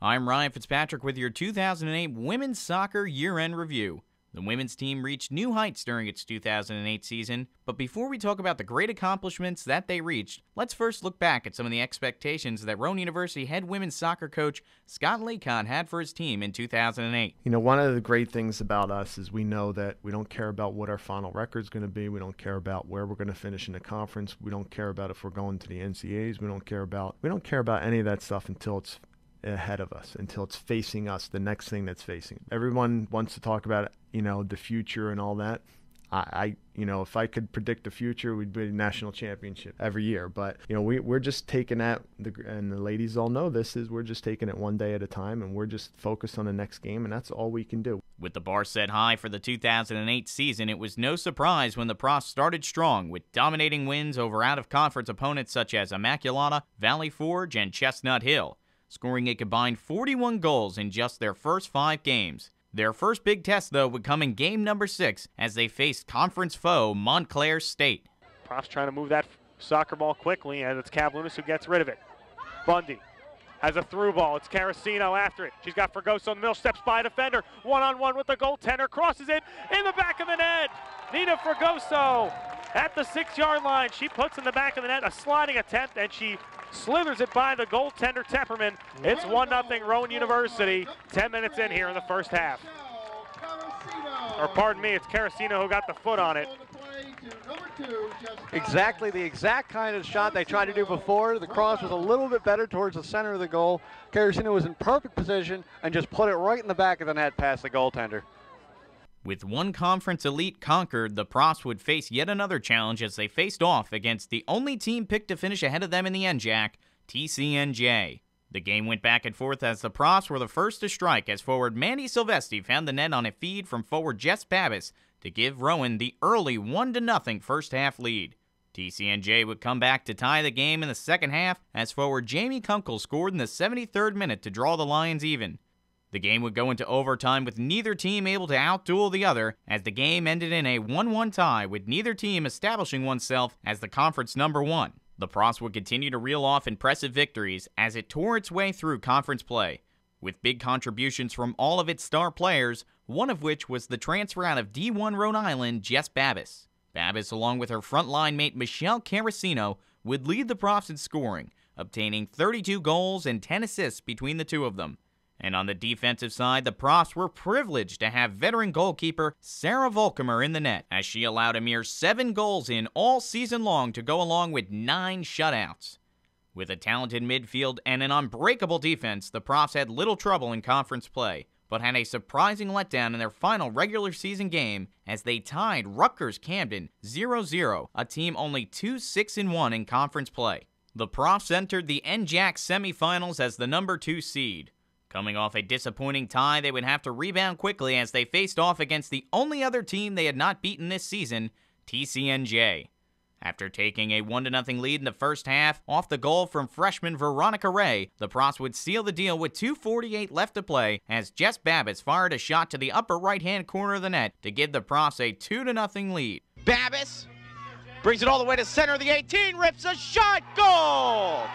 I'm Ryan Fitzpatrick with your 2008 Women's Soccer Year-End Review. The women's team reached new heights during its 2008 season, but before we talk about the great accomplishments that they reached, let's first look back at some of the expectations that Rowan University head women's soccer coach Scott Laycott had for his team in 2008. You know, one of the great things about us is we know that we don't care about what our final record's going to be. We don't care about where we're going to finish in the conference. We don't care about if we're going to the NCAAs. We don't care about any of that stuff until it's ahead of us, until it's facing us, the next thing that's facing. Everyone wants to talk about, the future and all that. If I could predict the future, we'd be a national championship every year. But, we're just taking that, and the ladies all know this, is we're just taking it one day at a time, and we're just focused on the next game, and that's all we can do. With the bar set high for the 2008 season, it was no surprise when the Profs started strong with dominating wins over out-of-conference opponents such as Immaculata, Valley Forge, and Chestnut Hill, scoring a combined 41 goals in just their first 5 games. Their first big test, though, would come in game number 6 as they faced conference foe Montclair State. Profs trying to move that soccer ball quickly, and it's Cavlunas who gets rid of it. Bundy has a through ball. It's Carasino after it. She's got Fregoso in the middle, steps by a defender. One-on-one with the goaltender, crosses it in the back of the net. Nina Fregoso at the 6-yard line. She puts in the back of the net a sliding attempt, and she slithers it by the goaltender Tepperman. It's 1-0 Rowan University, 10 minutes in here in the first half. Or pardon me, it's Carasino who got the foot on it. Exactly the exact kind of shot they tried to do before. The cross was a little bit better towards the center of the goal. Carasino was in perfect position and just put it right in the back of the net past the goaltender. With one conference elite conquered, the Profs would face yet another challenge as they faced off against the only team picked to finish ahead of them in the NJAC, TCNJ. The game went back and forth as the Profs were the first to strike as forward Mandy Silvesti found the net on a feed from forward Jess Babis to give Rowan the early 1-0 first half lead. TCNJ would come back to tie the game in the second half as forward Jamie Kunkel scored in the 73rd minute to draw the Lions even. The game would go into overtime with neither team able to outduel the other as the game ended in a 1-1 tie with neither team establishing oneself as the conference number 1. The Profs would continue to reel off impressive victories as it tore its way through conference play, with big contributions from all of its star players, one of which was the transfer out of D1 Rhode Island, Jess Babis. Babis, along with her frontline mate Michelle Carasino, would lead the Profs in scoring, obtaining 32 goals and 10 assists between the two of them. And on the defensive side, the Profs were privileged to have veteran goalkeeper Sarah Volkemer in the net, as she allowed a mere 7 goals in all season long to go along with 9 shutouts. With a talented midfield and an unbreakable defense, the Profs had little trouble in conference play, but had a surprising letdown in their final regular season game as they tied Rutgers Camden 0-0, a team only 2-6-1 in conference play. The Profs entered the NJAC semifinals as the number 2 seed. Coming off a disappointing tie, they would have to rebound quickly as they faced off against the only other team they had not beaten this season, TCNJ. After taking a 1-0 lead in the first half, off the goal from freshman Veronica Ray, the Profs would seal the deal with 2:48 left to play as Jess Babis fired a shot to the upper right-hand corner of the net to give the Profs a 2-0 lead. Babis brings it all the way to center of the 18, rips a shot, goal!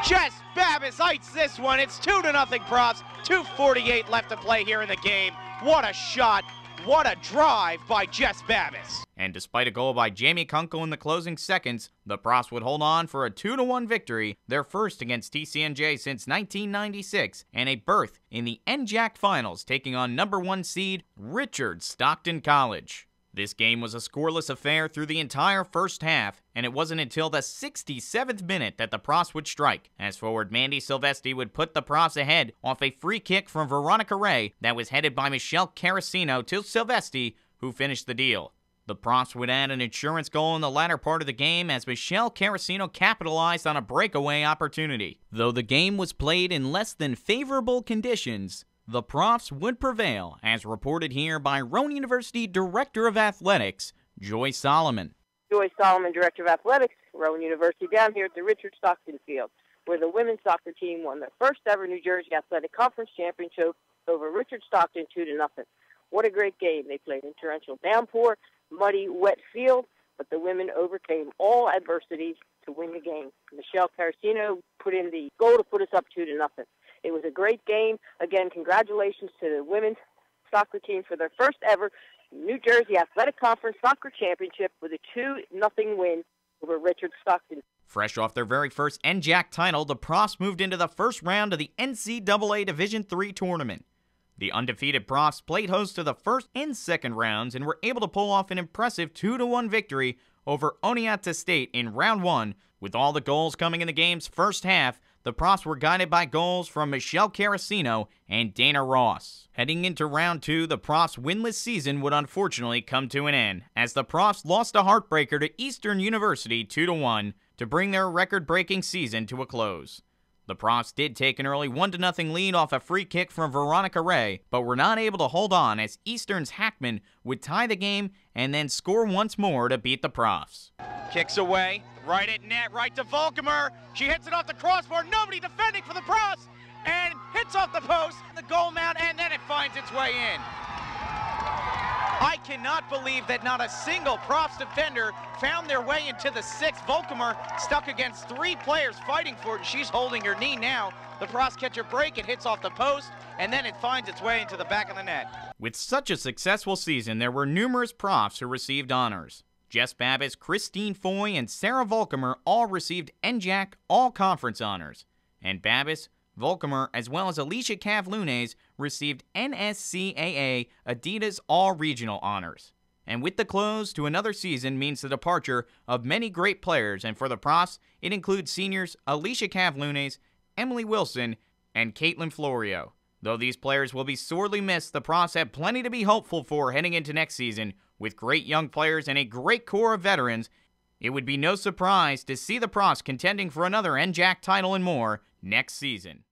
Jess Babis ites this one. It's 2-0 Profs. 2:48 left to play here in the game. What a shot. What a drive by Jess Babis. And despite a goal by Jamie Kunkel in the closing seconds, the Profs would hold on for a 2-1 victory, their first against TCNJ since 1996, and a berth in the NJAC Finals, taking on number 1 seed Richard Stockton College. This game was a scoreless affair through the entire first half, and it wasn't until the 67th minute that the Profs would strike, as forward Mandy Silvesti would put the Profs ahead off a free kick from Veronica Ray that was headed by Michelle Carasino to Silvesti, who finished the deal. The Profs would add an insurance goal in the latter part of the game as Michelle Carasino capitalized on a breakaway opportunity. Though the game was played in less than favorable conditions, the Profs would prevail, as reported here by Rowan University Director of Athletics, Joy Solomon. Joy Solomon, Director of Athletics, Rowan University, down here at the Richard Stockton Field, where the women's soccer team won their first ever New Jersey Athletic Conference Championship over Richard Stockton 2-0. What a great game. They played in torrential downpour, muddy, wet field, but the women overcame all adversities to win the game. Michelle Carasino put in the goal to put us up 2-0. It was a great game. Again, congratulations to the women's soccer team for their first ever New Jersey Athletic Conference Soccer Championship with a 2-0 win over Richard Stockton. Fresh off their very first NJAC title, the Profs moved into the first round of the NCAA Division III tournament. The undefeated Profs played host to the first and second rounds and were able to pull off an impressive 2-1 victory over Oneonta State in round 1. With all the goals coming in the game's first half, the Profs were guided by goals from Michelle Carasino and Dana Ross. Heading into round 2, the Profs' winless season would unfortunately come to an end, as the Profs lost a heartbreaker to Eastern University 2-1 to bring their record-breaking season to a close. The Profs did take an early 1-0 lead off a free kick from Veronica Ray, but were not able to hold on as Eastern's Hackman would tie the game and then score once more to beat the Profs. Kicks away, right at net, right to Volkemer. She hits it off the crossbar, nobody defending for the Profs, and hits off the post, the goal mount, and then it finds its way in. I cannot believe that not a single Profs defender found their way into the 6th. Volkemer stuck against 3 players fighting for it, and she's holding her knee now. The Profs catch a break, it hits off the post, and then it finds its way into the back of the net. With such a successful season, there were numerous Profs who received honors. Jess Babbis, Christine Foy, and Sarah Volkemer all received NJAC All-Conference honors, and Babbis, Volkemer, as well as Alicia Cavlunes received NSCAA Adidas All-Regional honors. And with the close to another season means the departure of many great players, and for the Profs, it includes seniors Alicia Cavlunes, Emily Wilson, and Caitlin Florio. Though these players will be sorely missed, the Profs have plenty to be hopeful for heading into next season. With great young players and a great core of veterans, it would be no surprise to see the Profs contending for another NJAC title and more next season.